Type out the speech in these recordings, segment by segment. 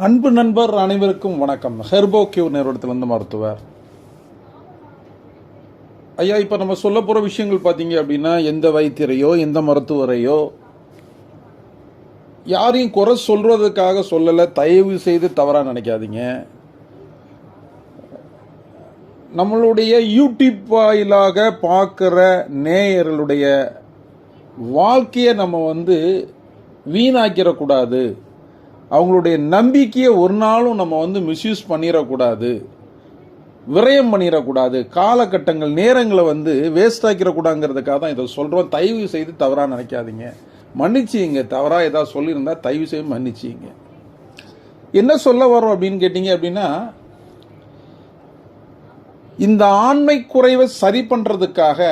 அன்பு நண்பர் அனைவருக்கும் வணக்கம். ஹெர்போ கியூர் நிறுவனத்திலிருந்து மருத்துவர் ஐயா. இப்போ நம்ம சொல்ல போகிற விஷயங்கள் பார்த்தீங்க அப்படின்னா, எந்த வைத்தியரையோ எந்த மருத்துவரையோ யாரையும் குறை சொல்றதுக்காக சொல்லலை. தயவு செய்து தவறாக நினைக்காதீங்க. நம்மளுடைய யூடியூப் வாயிலாக பார்க்குற நேயர்களுடைய வாழ்க்கையை நம்ம வீணாக்கிடக்கூடாது. அவங்களுடைய நம்பிக்கையை ஒரு நாளும் நம்ம மிஸ்யூஸ் பண்ணிடக்கூடாது, விரயம் பண்ணிடக்கூடாது. காலகட்டங்கள் நேரங்களை வேஸ்ட் ஆக்கிடக்கூடாதுங்கிறதுக்காக தான் இதை சொல்கிறோம். தயவு செய்து தவறாக நினைக்காதீங்க, மன்னிச்சிங்க. தவறாக ஏதாவது சொல்லியிருந்தா தயவு செய்து மன்னிச்சிங்க. என்ன சொல்ல வரோம் அப்படின்னு கேட்டிங்க அப்படின்னா, இந்த ஆண்மை குறைவை சரி பண்ணுறதுக்காக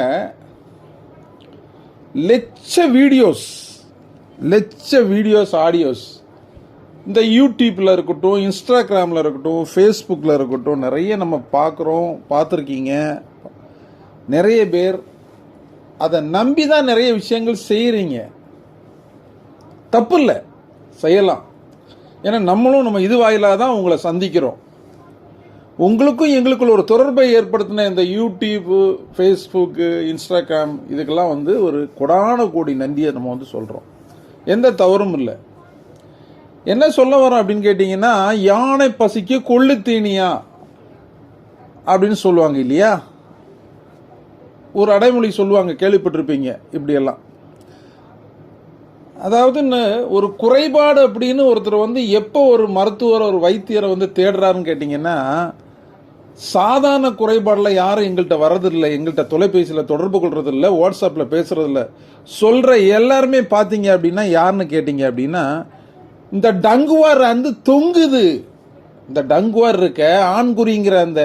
லட்ச வீடியோஸ் ஆடியோஸ் இந்த யூடியூப்பில் இருக்கட்டும், இன்ஸ்டாகிராமில் இருக்கட்டும், ஃபேஸ்புக்கில் இருக்கட்டும், நிறைய நம்ம பார்த்துருக்கீங்க. நிறைய பேர் அதை நம்பி தான் நிறைய விஷயங்கள் செய்கிறீங்க. தப்பு இல்லை, செய்யலாம். ஏன்னா நம்ம இது வாயிலாக தான் உங்களை சந்திக்கிறோம். உங்களுக்கும் எங்களுக்குள்ள ஒரு தொடர்பை ஏற்படுத்தின இந்த யூடியூப்பு, ஃபேஸ்புக்கு, இன்ஸ்டாகிராம் இதுக்கெல்லாம் ஒரு கொடான கோடி நன்றியை நம்ம சொல்கிறோம். எந்த தவறும் இல்லை. என்ன சொல்ல வரோம் அப்படின்னு கேட்டிங்கன்னா, யானை பசிக்கு கொள்ளு தீனியா அப்படின்னு சொல்லுவாங்க இல்லையா? ஒரு அடைமொழி சொல்லுவாங்க, கேள்விப்பட்டிருப்பீங்க இப்படியெல்லாம். அதாவது ஒரு குறைபாடு அப்படின்னு ஒருத்தர் எப்போ ஒரு மருத்துவர், ஒரு வைத்தியரை தேடுறாருன்னு கேட்டிங்கன்னா, சாதாரண குறைபாடில் யாரும் எங்கள்கிட்ட வர்றதில்லை, எங்கள்கிட்ட தொலைபேசியில் தொடர்பு கொள்றதில்லை, வாட்ஸ்அப்பில் பேசுறதில்ல. சொல்கிற எல்லாருமே பார்த்தீங்க அப்படின்னா யாருன்னு கேட்டிங்க அப்படின்னா, இந்த டங்குவார் தொங்குது. இந்த டங்குவார் இருக்க ஆண்குறிங்கிற அந்த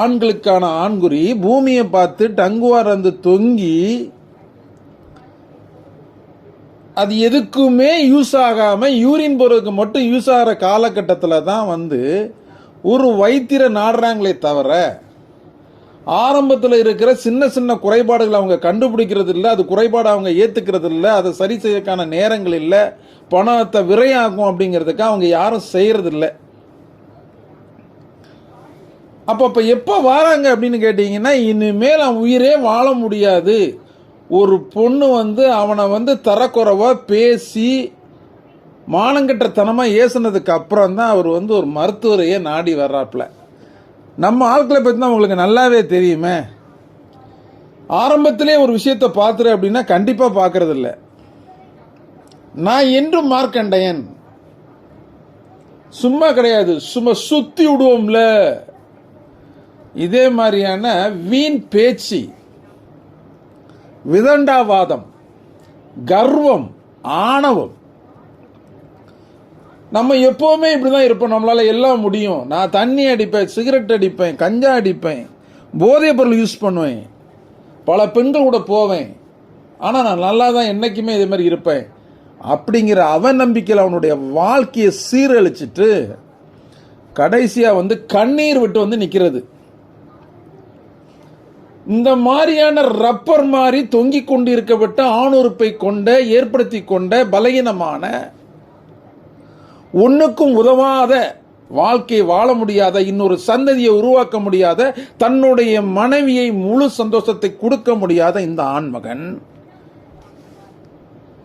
ஆண்களுக்கான ஆண்குறி பூமியை பார்த்து டங்குவார் தொங்கி அது எதுக்குமே யூஸ் ஆகாம யூரின் போறதுக்கு மட்டும் யூஸ் ஆகிற காலகட்டத்தில் தான் ஒரு வைத்தியரை நாடுறாங்களே தவிர, ஆரம்பத்தில் இருக்கிற சின்ன சின்ன குறைபாடுகளை அவங்க கண்டுபிடிக்கிறது இல்லை, அது குறைபாடு அவங்க ஏற்றுக்கிறது இல்லை, அதை சரி செய்யக்கான நேரங்கள் இல்லை, பணத்தை விரையாகும் அப்படிங்கிறதுக்கு அவங்க யாரும் செய்யறதில்லை. அப்போ எப்போ வராங்க அப்படின்னு கேட்டிங்கன்னா, இனிமேல் அவன் உயிரே வாழ முடியாது. ஒரு பொண்ணு அவனை தரக்குறைவாக பேசி மானங்கட்டத்தனமாக ஏசுனதுக்கு அப்புறம் தான் அவர் ஒரு மருத்துவரையே நாடி வர்றாப்புல. நம்ம ஆட்களை பற்றி தான் உங்களுக்கு நல்லாவே தெரியுமே. ஆரம்பத்திலே ஒரு விஷயத்தை பார்த்துரு அப்படின்னா கண்டிப்பாக பார்க்கறது இல்லை. நான் என்றும் மார்க்கண்டையன், சும்மா கிடையாது, சும்மா சுத்தி விடுவோம்ல. இதே மாதிரியான வீண் பேச்சு, விதண்டாவாதம், கர்வம், ஆணவம், நம்ம எப்போவுமே இப்படிதான் இருப்போம். நம்மளால எல்லாம் முடியும். நான் தண்ணி அடிப்பேன், சிகரெட் அடிப்பேன், கஞ்சா அடிப்பேன், போதைப் பொருள் யூஸ் பண்ணுவேன், பல பெண்கள் கூட போவேன், ஆனால் நான் நல்லா தான் என்னைக்குமே இதே மாதிரி இருப்பேன் அப்படிங்கிற அவன் நம்பிக்கையில் அவனுடைய வாழ்க்கையை சீரழிச்சிட்டு கடைசியாக கண்ணீர் விட்டு நிற்கிறது. இந்த மாதிரியான ரப்பர் மாதிரி தொங்கிக் கொண்டு இருக்கப்பட்ட ஆணுறுப்பை கொண்ட ஏற்படுத்தி கொண்ட பலகீனமான, ஒன்றுக்கும் உதவாத, வாழ்க்கையை வாழ முடியாத, இன்னொரு சந்ததியை உருவாக்க முடியாத, தன்னுடைய மனைவியை முழு சந்தோஷத்தை கொடுக்க முடியாத இந்த ஆண்மகன்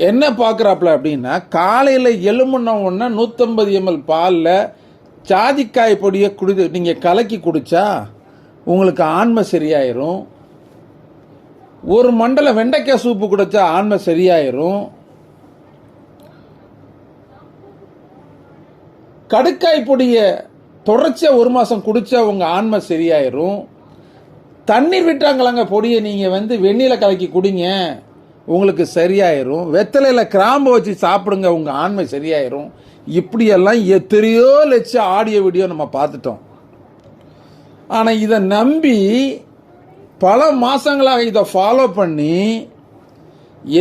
என்ன பார்க்குறாப்புல அப்படின்னா, காலையில் எலும்புன உடனே 150 ml பாலில் ஜாதிக்காய் பொடியை நீங்கள் கலக்கி குடிச்சா உங்களுக்கு ஆண்மை சரியாயிரும். ஒரு மண்டல வெண்டைக்காய் சூப்பு குடிச்சா ஆண்மை சரியாயிரும். கடுக்காய் பொடியை தொடர்ச்சியாக 1 மாதம் குடிச்சா உங்கள் ஆண்மை சரியாயிரும். தண்ணீர் விட்டாங்களாங்க பொடியை நீங்கள் வெந்நீரில் கலக்கி குடிங்க, உங்களுக்கு சரியாயிரும். வெத்தலையில் கிராம்பு வச்சு சாப்பிடுங்க, உங்கள் ஆண்மை சரியாயிரும். இப்படியெல்லாம் எத்தனையோ லட்சம் ஆடியோ வீடியோ நம்ம பார்த்துட்டோம். ஆனால் இதை நம்பி பல மாதங்களாக இதை ஃபாலோ பண்ணி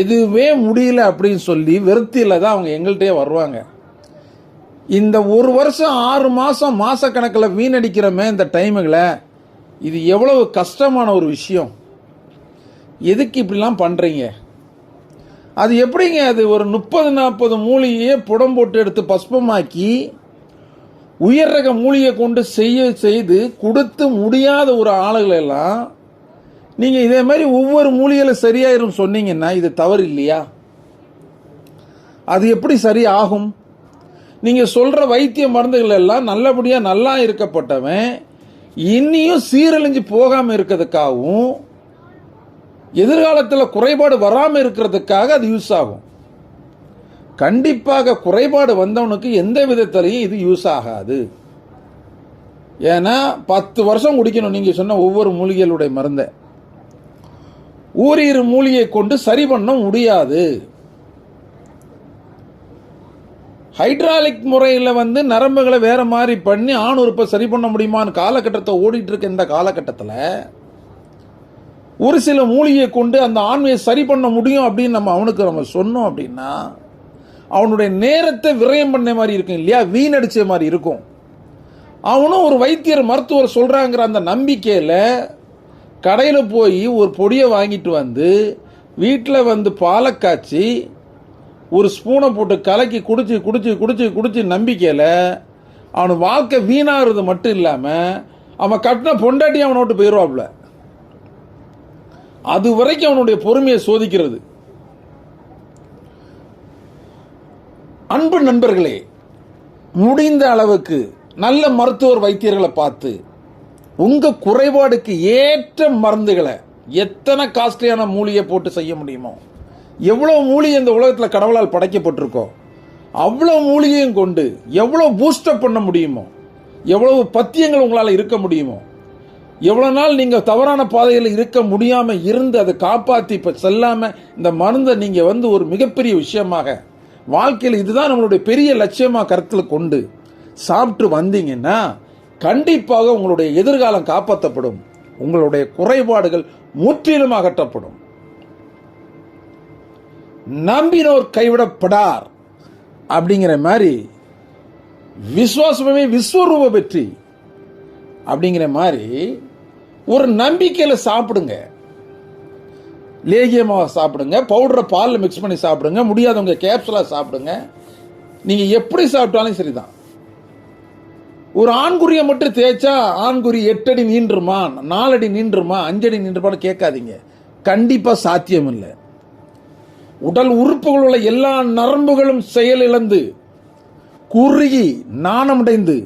எதுவுமே முடியல அப்படின்னு சொல்லி விருத்தியில் தான் அவங்க எங்கள்கிட்டயே வருவாங்க. இந்த 1 வருஷம் 6 மாதம் மாசக்கணக்கில் வீணடிக்கிறோமே இந்த டைமுகளை, இது எவ்வளவு கஷ்டமான ஒரு விஷயம். எதுக்கு இப்படிலாம் பண்ணுறீங்க? அது எப்படிங்க? அது ஒரு 30-40 மூலிகையே புடம் போட்டு எடுத்து பஸ்பமாக்கி உயர் ரக மூலிகை கொண்டு செய்து கொடுத்து முடியாத ஒரு ஆளுகளை எல்லாம் நீங்க இதே மாதிரி ஒவ்வொரு மூலிகையில சரியாயிரும் சொன்னீங்கன்னா இது தவறு இல்லையா? அது எப்படி சரி ஆகும்? நீங்க சொல்ற வைத்திய மருந்துகள் எல்லாம் நல்லபடியா நல்லா இருக்கப்பட்டவன் இன்னியும் சீரழிஞ்சு போகாம இருக்கிறதுக்காகவும் எதிர்காலத்தில் குறைபாடு வராமல் இருக்கிறதுக்காக அது யூஸ் ஆகும். கண்டிப்பாக குறைபாடு வந்தவனுக்கு எந்த விதத்திலையும் இது யூஸ் ஆகாது. ஏன்னா 10 வருஷம் குடிக்கணும் நீங்க சொன்ன ஒவ்வொரு மூலிகைகளுடைய மருந்தை. ஓரிரு மூலிகை கொண்டு சரி பண்ண முடியாது. ஹைட்ராலிக் முறையில் நரம்புகளை வேற மாதிரி பண்ணி ஆண் உறுப்பை சரி பண்ண முடியுமான்னு காலகட்டத்தை ஓடிட்டு இருக்க இந்த காலகட்டத்தில் ஒரு சில மூலிகையை கொண்டு அந்த ஆண்மையை சரி பண்ண முடியும் அப்படின்னு அவனுக்கு சொன்னோம் அப்படின்னா அவனுடைய நேரத்தை விரயம் பண்ண மாதிரி இருக்கும் இல்லையா, வீணடிச்ச மாதிரி இருக்கும். அவனும் ஒரு வைத்தியர் மருத்துவர் சொல்றாங்கிற அந்த நம்பிக்கையில கடையில் போய் ஒரு பொடியை வாங்கிட்டு வந்து வீட்டில் பாலை காய்ச்சி ஒரு ஸ்பூனை போட்டு கலக்கி குடிச்சு குடிச்சு குடிச்சு குடிச்சு நம்பிக்கையில் அவனு வாழ்க்கை வீணாகிறது மட்டும் இல்லாமல் அவன் கட்டின பொண்டாட்டி அவனை விட்டு போயிடுவாப்புல. அது வரைக்கும் அவனுடைய பொறுமையை சோதிக்கிறது. அன்பு நண்பர்களே, முடிந்த அளவுக்கு நல்ல மருத்துவர் வைத்தியர்களை பார்த்து உங்க குறைபாடுக்கு ஏற்ற மருந்துகளை எத்தனை காஸ்ட்லியான மூலிகை போட்டு செய்ய முடியுமோ, எவ்வளவு மூலிகை இந்த உலகத்தில் கடவுளால் படைக்கப்பட்டிருக்கோ அவ்வளவு மூலிகையும் கொண்டு எவ்வளவு பூஸ்டப் பண்ண முடியுமோ, எவ்வளவு பத்தியங்கள் உங்களால் இருக்க முடியுமோ, எவ்வளவு நாள் நீங்க தவறான பாதையில் இருக்க முடியாம இருந்து அதை காப்பாற்றி இப்ப செல்லாம இந்த மருந்தை நீங்க ஒரு மிகப்பெரிய விஷயமாக வாழ்க்கையில் இதுதான் நம்மளுடைய பெரிய லட்சியமா கருத்தில் கொண்டு சாப்பிட்டு வந்தீங்கன்னா கண்டிப்பாக உங்களுடைய எதிர்காலம் காப்பாற்றப்படும். உங்களுடைய குறைபாடுகள் முற்றிலும் அகற்றப்படும். நம்பினோர் கைவிடப்படார் அப்படிங்கிற மாதிரி விசுவாசமே விஸ்வரூப வெற்றி அப்படிங்கிற மாதிரி ஒரு நம்பிக்கையில சாப்பிடுங்க. லேகியமாக சாப்பிடுங்க, பவுடரை பாலில் மிக்ஸ் பண்ணி சாப்பிடுங்க, முடியாதவங்க கேப்சுலா சாப்பிடுங்க. நீங்க எப்படி சாப்பிட்டாலும் சரிதான். ஒரு ஆண்குறியை மட்டும் தேய்ச்சா ஆண்குறி 8 அடி நீண்டுருமா, 4 அடி நீண்டுருமா, 5 அடி நீண்டுருமான்னு கேட்காதீங்க. கண்டிப்பா சாத்தியம் இல்லை. உடல் உறுப்புகள் உள்ள எல்லா நரம்புகளும் செயலிழந்து குறுகி நாணமடைந்து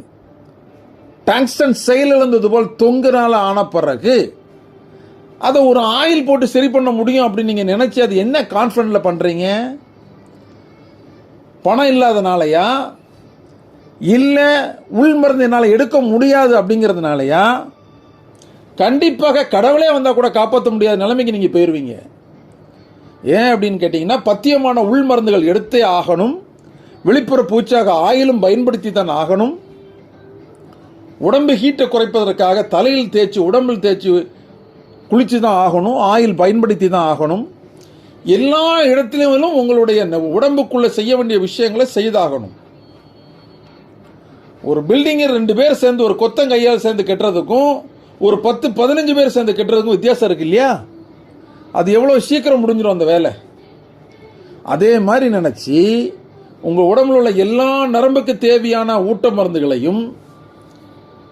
டங்ஸ்டன் செயலிழந்தது போல் தொங்குனால ஆன பிறகு அதை ஒரு ஆயில் போட்டு சரி பண்ண முடியும் அப்படின்னு நீங்க நினைச்சு அது என்ன கான்ஃபிடன்ட்ல பண்றீங்க? பணம் இல்லாதனாலயா, இல்ல உள் மருந்து என்னால் எடுக்க முடியாது அப்படிங்கிறதுனாலயா? கண்டிப்பாக கடவுளே வந்தா கூட காப்பாற்ற முடியாத நிலைமைக்கு நீங்க போயிருவீங்க. ஏன் அப்படின்னு கேட்டீங்கன்னா, பத்தியமான உள் மருந்துகள் எடுத்தே ஆகணும். வெளிப்புற பூச்சாக ஆயிலும் பயன்படுத்தி தான் ஆகணும். உடம்பு ஹீட்டை குறைப்பதற்காக தலையில் தேய்ச்சி உடம்பில் தேய்ச்சி குளிச்சு தான் ஆகணும். ஆயில் பயன்படுத்தி தான் ஆகணும். எல்லா இடத்திலும் உங்களுடைய உடம்புக்குள்ள செய்ய வேண்டிய விஷயங்களை செய்தாகணும். ஒரு பில்டிங்கை 2 பேர் சேர்ந்து ஒரு கொத்தங்கையால் சேர்ந்து கட்டுறதுக்கும் ஒரு 10-15 பேர் சேர்ந்து கட்டுறதுக்கும் வித்தியாசம் இருக்கு இல்லையா? அது எவ்வளவு சீக்கிரம் முடிஞ்சிடும் அந்த வேலை. அதே மாதிரி நினைச்சு உங்க உடம்புல உள்ள எல்லா நரம்புக்கு தேவையான ஊட்ட மருந்துகளையும்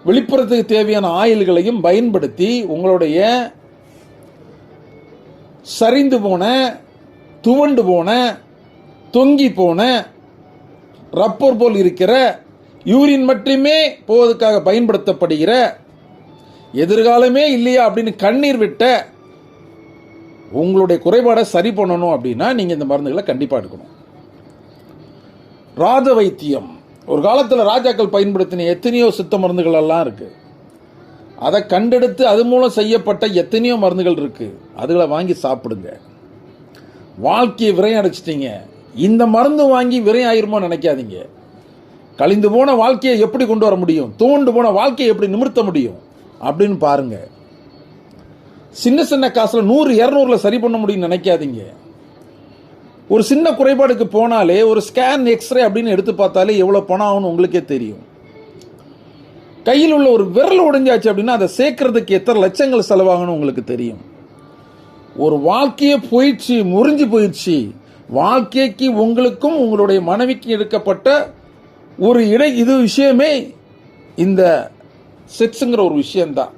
வெளிப்புறத்துக்கு தேவையான ஆயில்களையும் பயன்படுத்தி உங்களுடைய சரிந்து போன, துவண்டு போன, தொங்கி போன, ரப்பர் போல் இருக்கிற யூரின் மட்டுமே போவதற்காக பயன்படுத்தப்படுகிற எதிர்காலமே இல்லையா அப்படின்னு கண்ணீர் விட்ட உங்களுடைய குறைபாடை சரி பண்ணணும் அப்படின்னா நீங்க இந்த மருந்துகளை கண்டிப்பா எடுக்கணும். ராஜ வைத்தியம் ஒரு காலத்தில் ராஜாக்கள் பயன்படுத்தின எத்தனையோ சித்த மருந்துகள் எல்லாம் இருக்கு. அதை கண்டெடுத்து அது மூலம் செய்யப்பட்ட எத்தனையோ மருந்துகள் இருக்கு. அதுகளை வாங்கி சாப்பிடுங்க. வாழ்க்கையை விரையம் அடைச்சிட்டீங்க, இந்த மருந்து வாங்கி விரையம் ஆயிருமோ நினைக்காதீங்க. கழிந்து போன வாழ்க்கையை எப்படி கொண்டு வர முடியும், தோண்டு போன வாழ்க்கையை எப்படி நிமிர்த்த முடியும் அப்படின்னு பாருங்க. சின்ன சின்ன காசுல 100-200 சரி பண்ண முடியும் நினைக்காதீங்க. ஒரு சின்ன குறைபாடுக்கு போனாலே ஒரு ஸ்கேன் எக்ஸ்ரே அப்படின்னு எடுத்து பார்த்தாலே எவ்வளவு பணம் ஆகும்னு உங்களுக்கே தெரியும். கையில் உள்ள ஒரு விரல் உடைஞ்சாச்சு அப்படின்னா அதை சேர்க்கறதுக்கு எத்தனை லட்சங்கள் செலவாகணும் உங்களுக்கு தெரியும். ஒரு வாழ்க்கையே போயிடுச்சு, முறிஞ்சு போயிடுச்சு. வாழ்க்கைக்கு உங்களுக்கும் உங்களுடைய மனைவிக்கு எடுக்கப்பட்ட ஒரு இது விஷயமே இந்த செக்ஸுங்கிற ஒரு விஷயம்தான்.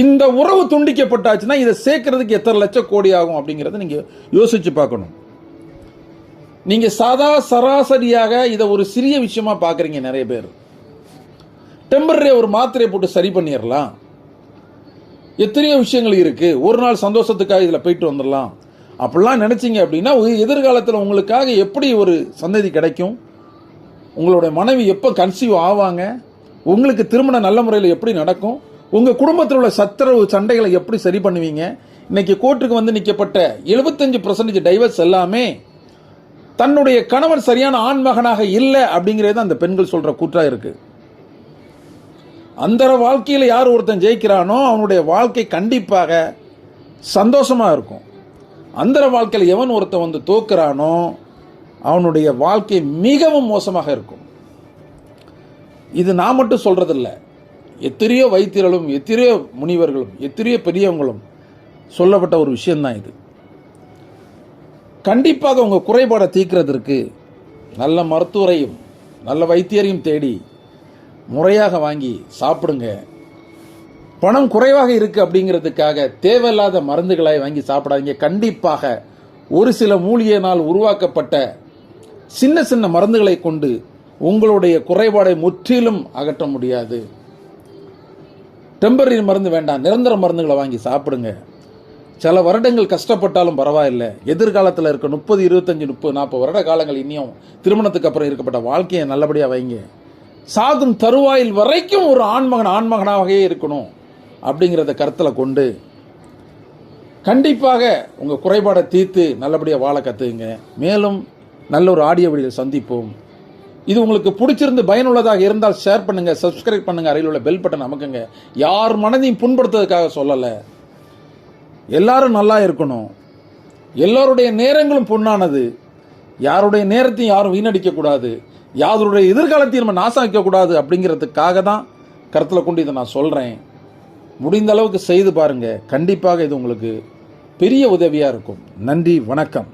இந்த உறவு துண்டிக்கப்பட்டாச்சுன்னா இதை சேர்க்கறதுக்கு எத்தனை லட்சம் கோடி ஆகும் அப்படிங்கிறத நீங்க யோசிச்சு பார்க்கணும். நீங்க சராசரியாக இதை ஒரு சிறிய விஷயமா பார்க்குறீங்க. நிறைய பேர் டெம்பரரி ஒரு மாத்திரையை போட்டு சரி பண்ணிடலாம், எத்தனையோ விஷயங்கள் இருக்கு, ஒரு நாள் சந்தோஷத்துக்காக இதில் போயிட்டு வந்துடலாம் அப்படிலாம் நினைச்சிங்க அப்படின்னா எதிர்காலத்தில் உங்களுக்காக எப்படி ஒரு சந்ததி கிடைக்கும், உங்களுடைய மனைவி எப்போ கன்சீவ் ஆவாங்க, உங்களுக்கு திருமணம் நல்ல முறையில் எப்படி நடக்கும், உங்கள் குடும்பத்தில் உள்ள சச்சரவு சண்டைகளை எப்படி சரி பண்ணுவீங்க. இன்னைக்கு கோர்ட்டுக்கு வந்து நிற்கப்பட்ட 75% டைவர்ஸ் எல்லாமே தன்னுடைய கணவன் சரியான ஆண்மகனாக இல்லை அப்படிங்கிறது அந்த பெண்கள் சொல்ற கூற்றா இருக்கு. அந்த வாழ்க்கையில் யார் ஒருத்தன் ஜெயிக்கிறானோ அவனுடைய வாழ்க்கை கண்டிப்பாக சந்தோஷமா இருக்கும். அந்த வாழ்க்கையில் எவன் ஒருத்தன் வந்து தோக்குறானோ அவனுடைய வாழ்க்கை மிகவும் மோசமாக இருக்கும். இது நான் மட்டும் சொல்றதில்லை, எத்தனையோ வைத்தியர்களும் எத்தனையோ முனிவர்களும் எத்தனையோ பெரியவங்களும் சொல்லப்பட்ட ஒரு விஷயம்தான் இது. கண்டிப்பாக உங்கள் குறைபாடை தீர்க்கிறதுக்கு நல்ல மருத்துவரையும் நல்ல வைத்தியரையும் தேடி முறையாக வாங்கி சாப்பிடுங்க. பணம் குறைவாக இருக்கு அப்படிங்கிறதுக்காக தேவையில்லாத மருந்துகளை வாங்கி சாப்பிடாதீங்க. கண்டிப்பாக ஒரு சில மூலிகையினால் உருவாக்கப்பட்ட சின்ன சின்ன மருந்துகளை கொண்டு உங்களுடைய குறைபாடை முற்றிலும் அகற்ற முடியாது. டெம்பரரி மருந்து வேண்டாம், நிரந்தர மருந்துகளை வாங்கி சாப்பிடுங்க. சில வருடங்கள் கஷ்டப்பட்டாலும் பரவாயில்லை, எதிர்காலத்தில் இருக்க 30, 25, 30, 40 வருட காலங்கள் இனியும் திருமணத்துக்கு அப்புறம் இருக்கப்பட்ட வாழ்க்கையை நல்லபடியாக வைங்க. சாகும் தருவாயில் வரைக்கும் ஒரு ஆண்மகனாகவே இருக்கணும் அப்படிங்கிறத கருத்தில் கொண்டு கண்டிப்பாக உங்கள் குறைபாடை தீர்த்து நல்லபடியாக வாழ கற்றுக்குங்க. மேலும் நல்ல ஒரு ஆடியோ வீடியோ சந்திப்போம். இது உங்களுக்கு பிடிச்சிருந்து பயனுள்ளதாக இருந்தால் ஷேர் பண்ணுங்க, சப்ஸ்கிரைப் பண்ணுங்க, அருகில் உள்ள பெல் பட்டன் அமுக்குங்க. யார் மனதையும் புண்படுத்துவதற்காக சொல்லலை, எல்லாரும் நல்லா இருக்கணும், எல்லோருடைய நேரங்களும் பொன்னானது, யாருடைய நேரத்தையும் யாரும் வீணடிக்க கூடாது, யாருடைய எதிர்காலத்தையும் நம்ம நாசம் வைக்கக்கூடாது அப்படிங்கிறதுக்காக தான் கருத்தில் கொண்டு இதை நான் சொல்கிறேன். முடிந்த அளவுக்கு செய்து பாருங்க, கண்டிப்பாக இது உங்களுக்கு பெரிய உதவியாக இருக்கும். நன்றி, வணக்கம்.